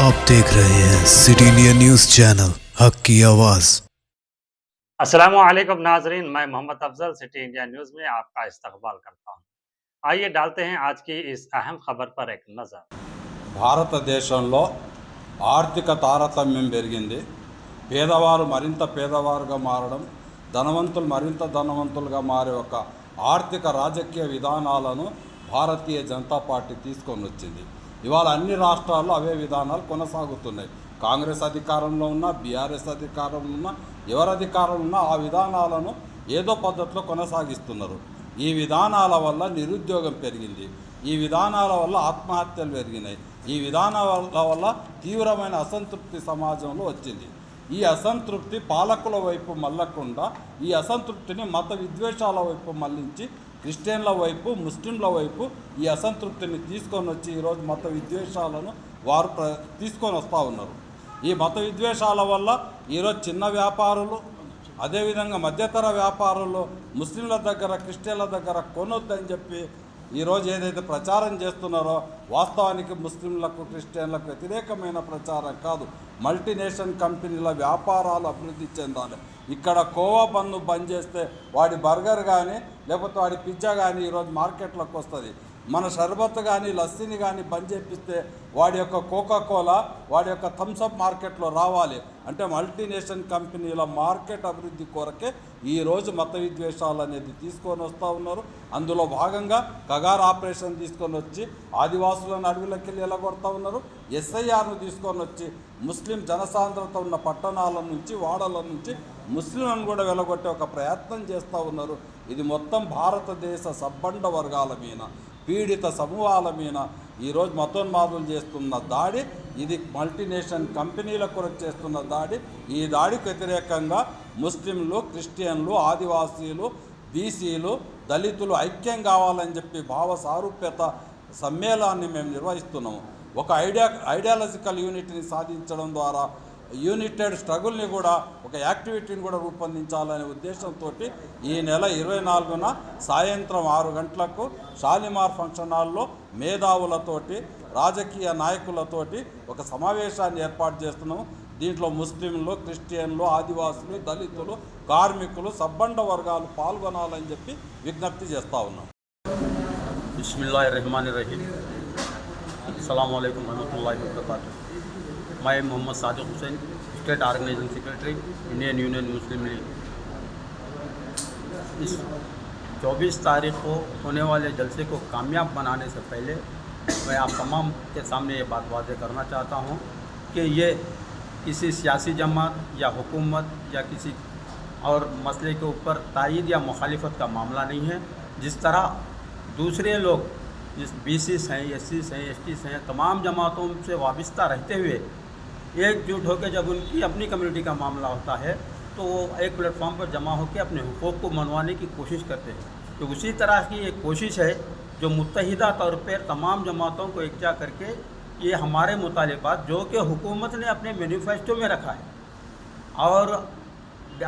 आप देख रहे हैं सिटी इंडिया न्यूज चैनल हक की आवाज। अस्सलामुअलैकुम नाजरीन, मैं Mohammad Afzal city India news में आपका इस्तकबाल करता हूँ। आइए डालते हैं आज की इस अहम खबर पर एक नज़र। భారతదేశంలో ఆర్థిక తారతమ్యం పెరిగింది. పేదవారు మరింత పేదవారుగా మారడం, ధనవంతులు మరింత ధనవంతులుగా మారే ఒక ఆర్థిక రాజకీయ విధానాలను భారతీయ జనతా పార్టీ తీసుకొని వచ్చింది. ఇవాళ అన్ని రాష్ట్రాల్లో అవే విధానాలు కొనసాగుతున్నాయి. కాంగ్రెస్ అధికారంలో ఉన్నా, బీఆర్ఎస్ అధికారంలో ఉన్నా, ఎవరు అధికారంలో ఉన్నా ఆ విధానాలను ఏదో పద్ధతిలో కొనసాగిస్తున్నారు. ఈ విధానాల వల్ల నిరుద్యోగం పెరిగింది. ఈ విధానాల వల్ల ఆత్మహత్యలు పెరిగినాయి. ఈ విధానాల వల్ల తీవ్రమైన అసంతృప్తి సమాజంలో వచ్చింది. ఈ అసంతృప్తి పాలకుల వైపు మళ్ళకుండా ఈ అసంతృప్తిని మత విద్వేషాల వైపు మళ్ళించి క్రిస్టియన్ల వైపు, ముస్లింల వైపు ఈ అసంతృప్తిని తీసుకొని వచ్చి ఈరోజు మత విద్వేషాలను వారు తీసుకొని వస్తూ ఉన్నారు. ఈ మత విద్వేషాల వల్ల ఈరోజు చిన్న వ్యాపారులు, అదేవిధంగా మధ్యతర వ్యాపారులు ముస్లింల దగ్గర, క్రిస్టియన్ల దగ్గర కొనొద్దని చెప్పి ఈరోజు ఏదైతే ప్రచారం చేస్తున్నారో వాస్తవానికి ముస్లింలకు, క్రిస్టియన్లకు వ్యతిరేకమైన ప్రచారం కాదు. మల్టీనేషనల్ కంపెనీల వ్యాపారాలు అభివృద్ధి చెందాలి. ఇక్కడ కోవా బన్ను బంద్ చేస్తే వాడి బర్గర్ కానీ లేకపోతే వాడి పిజ్జా కానీ ఈరోజు మార్కెట్లోకి వస్తుంది. మన షర్బత్ కానీ, లస్సీని కానీ బంద్ చేపిస్తే వాడి యొక్క కోకా-కోలా, వాడి యొక్క థమ్సప్ మార్కెట్లో రావాలి. అంటే మల్టీనేషనల్ కంపెనీల మార్కెట్ అభివృద్ధి కొరకే ఈరోజు మత విద్వేషాలు అనేది తీసుకొని వస్తూ ఉన్నారు. అందులో భాగంగా కగార్ ఆపరేషన్ తీసుకొని వచ్చి ఆదివాసులను అడవిలోకి వెళ్ళి ఎలగొడతా ఉన్నారు. ఎస్ఐఆర్ను తీసుకొని వచ్చి ముస్లిం జనసాంద్రత ఉన్న పట్టణాల నుంచి, వాడల నుంచి ముస్లింలను కూడా వెలగొట్టే ఒక ప్రయత్నం చేస్తూ ఉన్నారు. ఇది మొత్తం భారతదేశ సబ్బండ వర్గాల మీద, పీడిత సమూహాల మీద ఈరోజు మతోన్మాదులు చేస్తున్న దాడి. ఇది మల్టీనేషనల్ కంపెనీల కొరకు చేస్తున్న దాడి. ఈ దాడికి వ్యతిరేకంగా ముస్లింలు, క్రిస్టియన్లు, ఆదివాసీలు, బీసీలు, దళితులు ఐక్యం కావాలని చెప్పి భావ సారూప్యత సమ్మేళనాన్ని మేము నిర్వహిస్తున్నాము. ఒక ఐడియాలజికల్ యూనిటీని సాధించడం ద్వారా యూనిటెడ్ స్ట్రగుల్ని కూడా, ఒక యాక్టివిటీని కూడా రూపొందించాలనే ఉద్దేశంతో ఈ నెల 24న సాయంత్రం 6 గంటలకు షాలిమార్ ఫంక్షన్ హాల్లో మేధావులతోటి, రాజకీయ నాయకులతోటి ఒక సమావేశాన్ని ఏర్పాటు చేస్తున్నాము. దీంట్లో ముస్లింలు, క్రిస్టియన్లు, ఆదివాసులు, దళితులు, కార్మికులు, సబ్బండ వర్గాలు పాల్గొనాలని చెప్పి విజ్ఞప్తి చేస్తూ ఉన్నాం. बिस्मिल्लाहिर्रहमानिर्रहीम। अस्सलामु अलैकुम रहमतुल्लाहि व बरकातुहू। मैं Mohammed Sadiq Hussain, state organising secretary, Indian union Muslim league. इस 24 तारीख को होने वाले जलसे को कामयाब बनाने से पहले मैं आप तमाम के सामने ये बात वाज़ेह करना चाहता हूँ कि ये किसी सियासी जमात या हुकूमत या किसी और मसले के ऊपर तायीद या मुखालिफत का मामला नहीं है। जिस तरह दूसरे लोग, जिस बीसीस हैं, एससीस हैं, एसटीस हैं, तमाम जमातों से वाबस्ता रहते हुए एकजुट होकर जब उनकी अपनी कम्युनिटी का मामला होता है तो वो एक प्लेटफॉर्म पर जमा होकर अपने हुकूक़ को मनवाने की कोशिश करते हैं। तो उसी तरह की एक कोशिश है जो मुत्तहिदा तौर पर तमाम जमातों को एकजा करके ये हमारे मुतालिबात जो कि हुकूमत ने अपने मैनिफेस्टो में रखा है और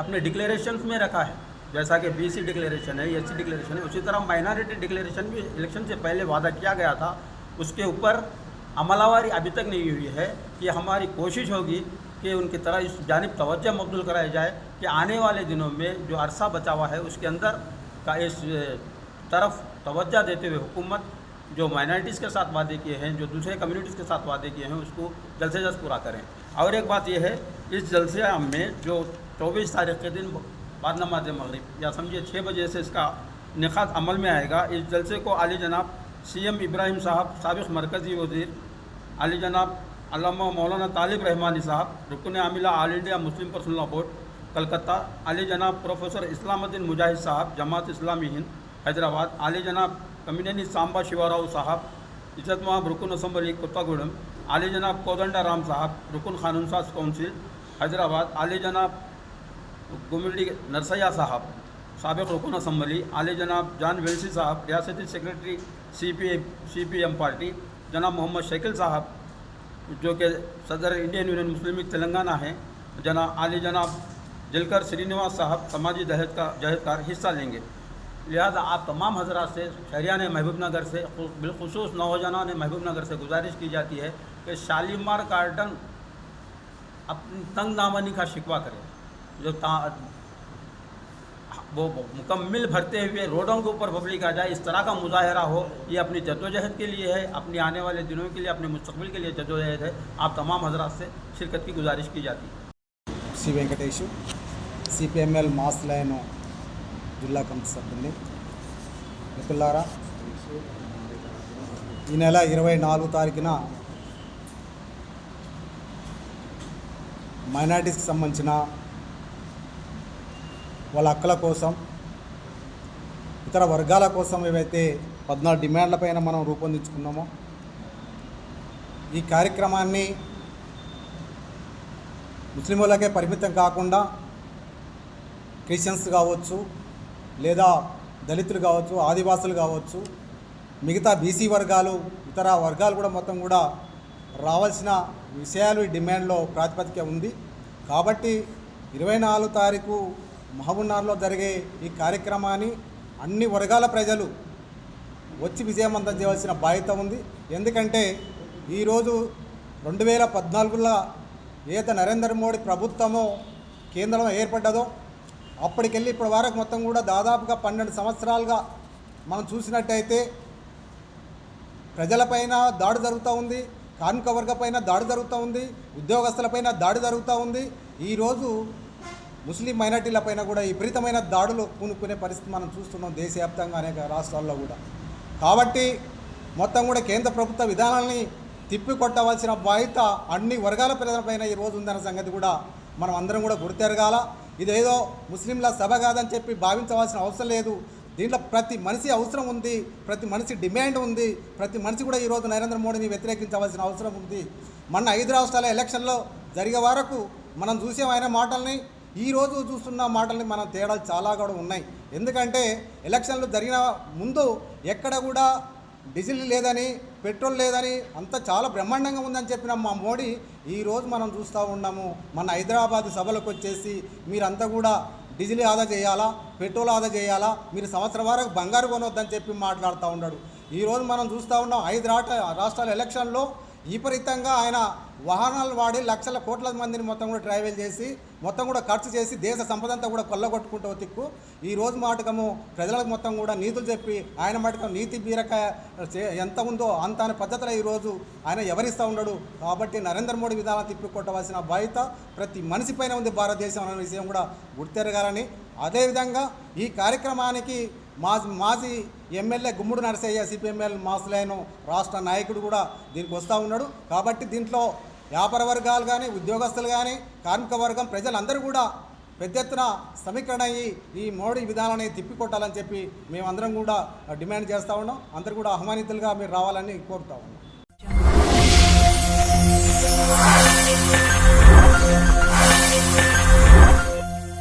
अपने डिक्लेरेशंस में रखा है, जैसा कि बीसी डिक्लेरेशन है, एससी डिक्लेरेशन है, उसी तरह माइनॉरिटी डिक्लेरेशन भी इलेक्शन से पहले वादा किया गया था। उसके ऊपर अमलावारी अभी तक नहीं हुई है। कि हमारी कोशिश होगी कि उनकी तरह इस जानिब तवज्जो मबदूल कराया जाए कि आने वाले दिनों में जो अरसा बचा हुआ है उसके अंदर का इस तरफ तवज्जो देते हुए हुकूमत जो माइनॉरिटीज़ के साथ वादे किए हैं, जो दूसरे कम्युनिटीज़ के साथ वादे किए हैं, उसको जल्द से जल्द पूरा करें। और एक बात यह है, इस जलसे में जो 24 तारीख के दिन बाद नमाज मगरिब या समझिए 6 बजे से इसका निकात अमल में आएगा। इस जलसे को आली जनाब CM इब्राहिम साहब, साबिक़ मरकज़ी वज़ीर, आली जनाब अल्लामा मौलाना तालिब रहमानी साहब, रुकन आमिला all India Muslim personal law board Calcutta, आली जनाब प्रोफेसर इस्लामुद्दीन मुजाहिद साहब, जमात इस्लामी हिंद हैदराबाद, आली जनाब कमिनेनी सांबा शिवाराव साहब, इज्जत महाब रुकन असम्बली कोत्तागूडम, आली जनाब कोदंडा राम साहब, रुकन कानून साज काउंसिल हैदराबाद, आली जनाब गुमिडी नरसैया साहब, साबिक़ रुकन असम्बली, आली जनाब जान वेल्सी साहब, रियासती सेक्रेटरी CPM पार्टी, जनाब मोहम्मद शकील साहब जो कि सदर Indian union Muslim league Telangana है, आली जनाब जलकर श्रीनिवास साहब, समाजी जहदकार हिस्सा लेंगे। लिहाजा आप तमाम हजरात से, शहरियान महबूब नगर से, बिलखुसूस नौजवानान महबूब नगर से गुजारिश की जाती है कि कि शालीमार गार्डन अपनी तंग दामनी का शिकवा करे, जो वो मुकम्मल भरते हुए रोडों के ऊपर पब्लिक आ जाए, इस तरह का मुजाहरा हो। ये अपनी जद्दोजहद के लिए है, अपनी आने वाले दिनों के लिए, अपने मुस्तकबिल के लिए जद्दोजहद है। आप तमाम हजरात से शिरकत की गुजारिश की जाती है। Shri Venkatesh CPIML mass line జిల్లా కమిటీ సభ్యుల్ని. మిత్రులారా, ఈ నెల 24 తారీఖున మైనారిటీస్కి సంబంధించిన వాళ్ళ హక్కుల కోసం, ఇతర వర్గాల కోసం ఏవైతే 14 డిమాండ్లపైన మనం రూపొందించుకున్నామో, ఈ కార్యక్రమాన్ని ముస్లింలకే పరిమితం కాకుండా క్రిస్టియన్స్ కావచ్చు, లేదా దళితులు కావచ్చు, ఆదివాసులు కావచ్చు, మిగతా బీసీ వర్గాలు, ఇతర వర్గాలు కూడా మొత్తం కూడా రావాల్సిన విషయాలు ఈ డిమాండ్లో ప్రాతిపదిక ఉంది. కాబట్టి 24 తారీఖు మహబూబ్నగర్లో జరిగే ఈ కార్యక్రమాన్ని అన్ని వర్గాల ప్రజలు వచ్చి విజయవంతం చేయవలసిన బాధ్యత ఉంది. ఎందుకంటే ఈరోజు 2014లో ఏదైతే నరేంద్ర మోడీ ప్రభుత్వము కేంద్రంలో ఏర్పడ్డదో అప్పటికెళ్ళి ఇప్పటి వరకు మొత్తం కూడా దాదాపుగా 12 సంవత్సరాలుగా మనం చూసినట్టయితే ప్రజలపైన దాడి జరుగుతూ ఉంది, కార్మిక వర్గపైన దాడి జరుగుతూ ఉంది, ఉద్యోగస్తులపైన దాడి జరుగుతూ ఉంది. ఈరోజు ముస్లిం మైనార్టీలపైన కూడా విపరీతమైన దాడులు పూనుకునే పరిస్థితి మనం చూస్తున్నాం దేశవ్యాప్తంగా అనేక రాష్ట్రాల్లో కూడా. కాబట్టి మొత్తం కూడా కేంద్ర ప్రభుత్వ విధానాలని తిప్పికొట్టవలసిన బాధ్యత అన్ని వర్గాల ప్రజలపైన ఈరోజు ఉందన్న సంగతి కూడా మనం అందరం కూడా గుర్తెరగాల. ఇదేదో ముస్లింల సభ కాదని చెప్పి భావించవలసిన అవసరం లేదు. దీంట్లో ప్రతి మనిషి అవసరం ఉంది, ప్రతి మనిషి డిమాండ్ ఉంది, ప్రతి మనిషి కూడా ఈరోజు నరేంద్ర మోడీని వ్యతిరేకించవలసిన అవసరం ఉంది. మొన్న 5 రాష్ట్రాల ఎలక్షన్లో జరిగే వరకు మనం చూసాం ఆయన మాటల్ని, ఈరోజు చూస్తున్న మాటల్ని మనం తేడాలు చాలా కూడా ఉన్నాయి. ఎందుకంటే ఎలక్షన్లు జరిగిన ముందు ఎక్కడ కూడా డీజిల్ లేదని, పెట్రోల్ లేదని, అంతా చాలా బ్రహ్మాండంగా ఉందని చెప్పిన మా మోడీ ఈరోజు మనం చూస్తూ ఉన్నాము. మన హైదరాబాద్ సభలకు వచ్చేసి మీరంతా కూడా డీజిల్ ఆదా చేయాలా, పెట్రోల్ ఆదా చేయాలా, మీరు సంవత్సరం వరకు బంగారు కొనొద్దని చెప్పి మాట్లాడుతూ ఉన్నాడు. ఈరోజు మనం చూస్తూ ఉన్నాం 5 రాష్ట్రాల ఎలక్షన్లో విపరీతంగా ఆయన వాహనాలు వాడి లక్షల కోట్ల మందిని మొత్తం కూడా ట్రావెల్ చేసి మొత్తం కూడా ఖర్చు చేసి దేశ సంపద అంతా కూడా కొల్లగొట్టుకుంటూ తిక్కు ఈరోజు మాటకము ప్రజలకు మొత్తం కూడా నీతులు చెప్పి ఆయన మాటకం నీతి బీరకాయ ఎంత ఉందో అంత అనే పద్ధతిలో ఈరోజు ఆయన ఎవరిస్తూ ఉన్నాడు. కాబట్టి నరేంద్ర మోడీ విధానం తిప్పికొట్టవలసిన బాధ్యత ప్రతి మనిషి పైన ఉంది భారతదేశం అనే విషయం కూడా గుర్తెరగాలని. అదేవిధంగా ఈ కార్యక్రమానికి మాజీ ఎమ్మెల్యే గుమ్మడి నరసయ్య సిపిఎంఎల్ మాస్లైన్ రాష్ట్ర నాయకుడు కూడా దీనికి వస్తూ ఉన్నాడు. కాబట్టి దీంట్లో వ్యాపార వర్గాలు కానీ, ఉద్యోగస్తులు కానీ, కార్మిక వర్గం ప్రజలందరూ కూడా పెద్ద ఎత్తున సమీకరణ అయ్యి ఈ మోడీ విధానాన్ని తిప్పికొట్టాలని చెప్పి మేమందరం కూడా డిమాండ్ చేస్తూ ఉన్నాం. అందరూ కూడా ఆహ్వానితులుగా మీరు రావాలని కోరుతా ఉన్నాం.